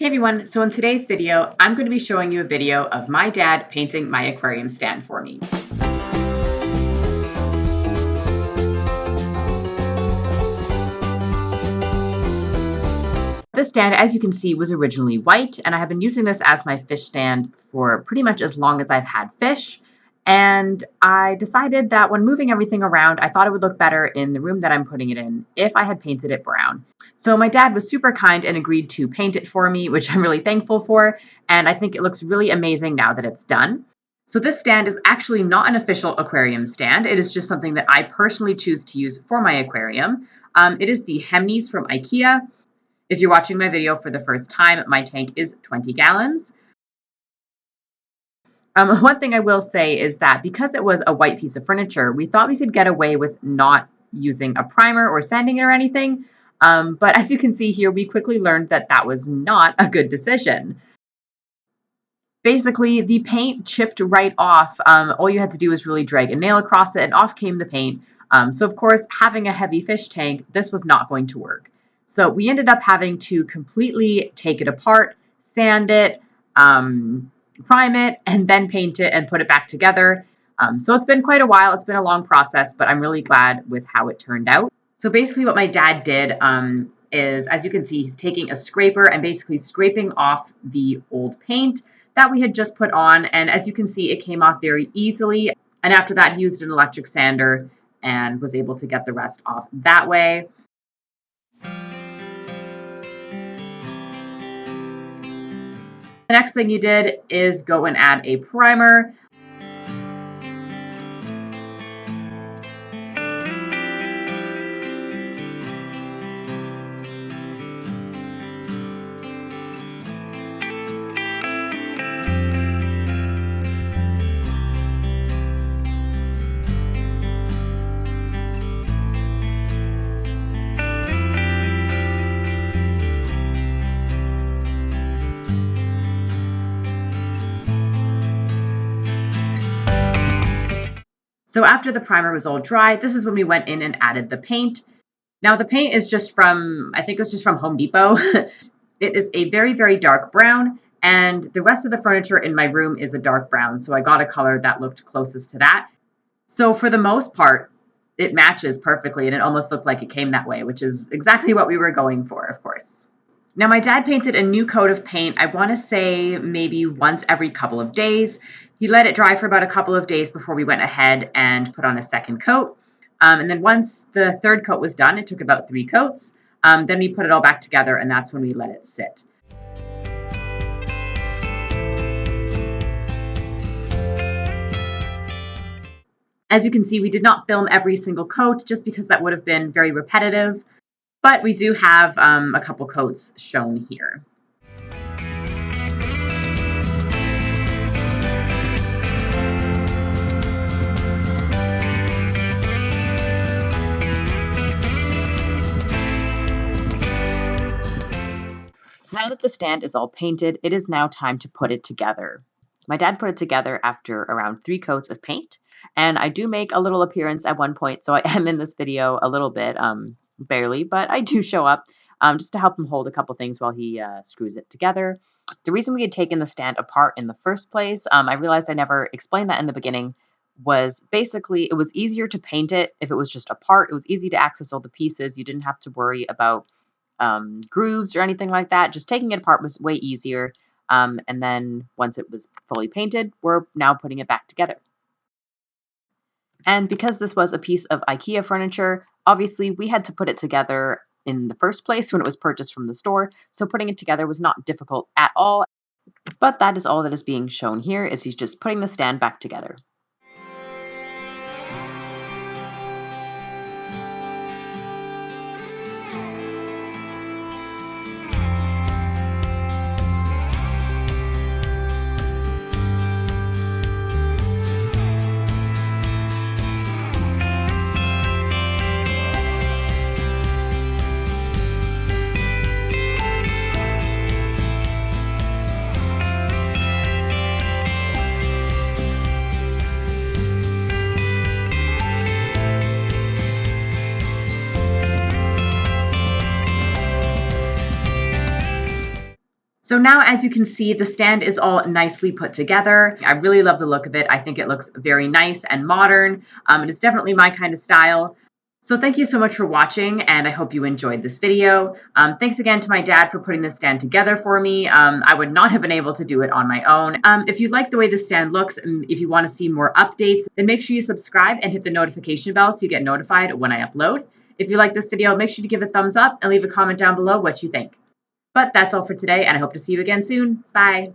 Hey everyone, so in today's video, I'm going to be showing you a video of my dad painting my aquarium stand for me. This stand, as you can see, was originally white, and I have been using this as my fish stand for pretty much as long as I've had fish. And I decided that when moving everything around, I thought it would look better in the room that I'm putting it in if I had painted it brown. So my dad was super kind and agreed to paint it for me, which I'm really thankful for. And I think it looks really amazing now that it's done. So this stand is actually not an official aquarium stand. It is just something that I personally choose to use for my aquarium. It is the Hemnes from IKEA. If you're watching my video for the first time, my tank is 20 gallons. One thing I will say is that because it was a white piece of furniture, we thought we could get away with not using a primer or sanding it or anything. But as you can see here, we quickly learned that that was not a good decision. Basically, the paint chipped right off. All you had to do was really drag a nail across it and off came the paint. So of course, having a heavy fish tank, this was not going to work. So we ended up having to completely take it apart, sand it, prime it, and then paint it and put it back together. So it's been quite a while. It's been a long process, but I'm really glad with how it turned out. So basically what my dad did is, as you can see, he's taking a scraper and basically scraping off the old paint that we had just put on. And as you can see, it came off very easily. And after that, he used an electric sander and was able to get the rest off that way. The next thing you did is go and add a primer. So after the primer was all dry, this is when we went in and added the paint. Now the paint is just from, I think it was just from Home Depot. It is a very, very dark brown, and the rest of the furniture in my room is a dark brown. So I got a color that looked closest to that. So for the most part, it matches perfectly, and it almost looked like it came that way, which is exactly what we were going for, of course. Now my dad painted a new coat of paint, I want to say maybe once every couple of days. He let it dry for about a couple of days before we went ahead and put on a second coat. And then once the third coat was done, it took about 3 coats. Then we put it all back together, and that's when we let it sit. As you can see, we did not film every single coat just because that would have been very repetitive. But we do have a couple coats shown here. So now that the stand is all painted, it is now time to put it together. My dad put it together after around 3 coats of paint, and I do make a little appearance at one point, so I am in this video a little bit, barely, but I do show up just to help him hold a couple things while he screws it together. The reason we had taken the stand apart in the first place, I realized I never explained that in the beginning, was basically it was easier to paint it if it was just apart. It was easy to access all the pieces. You didn't have to worry about grooves or anything like that. Just taking it apart was way easier. And then once it was fully painted, we're now putting it back together. And because this was a piece of IKEA furniture, obviously we had to put it together in the first place when it was purchased from the store. So putting it together was not difficult at all. But that is all that is being shown here, is he's just putting the stand back together. So now, as you can see, the stand is all nicely put together. I really love the look of it. I think it looks very nice and modern. It is definitely my kind of style. So thank you so much for watching, and I hope you enjoyed this video. Thanks again to my dad for putting this stand together for me. I would not have been able to do it on my own. If you like the way this stand looks, and if you want to see more updates, then make sure you subscribe and hit the notification bell so you get notified when I upload. If you like this video, make sure to give it a thumbs up and leave a comment down below what you think. But that's all for today, and I hope to see you again soon. Bye.